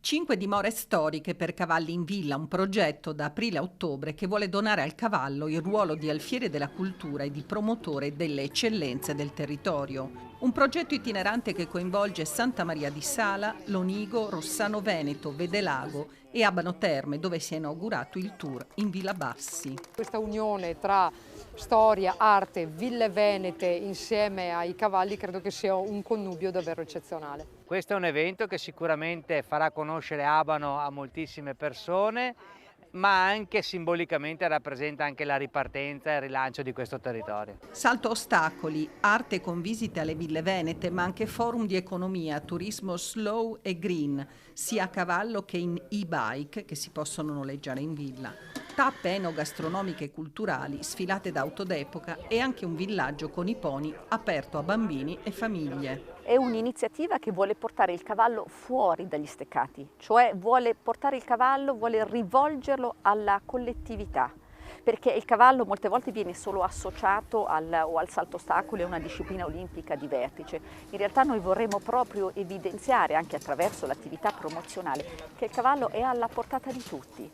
5 dimore storiche per cavalli in villa, un progetto da aprile a ottobre che vuole donare al cavallo il ruolo di alfiere della cultura e di promotore delle eccellenze del territorio. Un progetto itinerante che coinvolge Santa Maria di Sala, Lonigo, Rossano Veneto, Vedelago e Abano Terme, dove si è inaugurato il tour in Villa Bassi. Questa unione tra storia, arte, ville venete insieme ai cavalli credo che sia un connubio davvero eccezionale. Questo è un evento che sicuramente farà conoscere Abano a moltissime persone, ma anche simbolicamente rappresenta anche la ripartenza e il rilancio di questo territorio. Salto ostacoli, arte con visite alle ville venete, ma anche forum di economia, turismo slow e green, sia a cavallo che in e-bike che si possono noleggiare in villa. Tappe enogastronomiche e culturali, sfilate d'auto d'epoca e anche un villaggio con i pony aperto a bambini e famiglie. È un'iniziativa che vuole portare il cavallo fuori dagli steccati, cioè vuole portare il cavallo, vuole rivolgerlo alla collettività, perché il cavallo molte volte viene solo associato al salto ostacoli, a una disciplina olimpica di vertice. In realtà noi vorremmo proprio evidenziare, anche attraverso l'attività promozionale, che il cavallo è alla portata di tutti.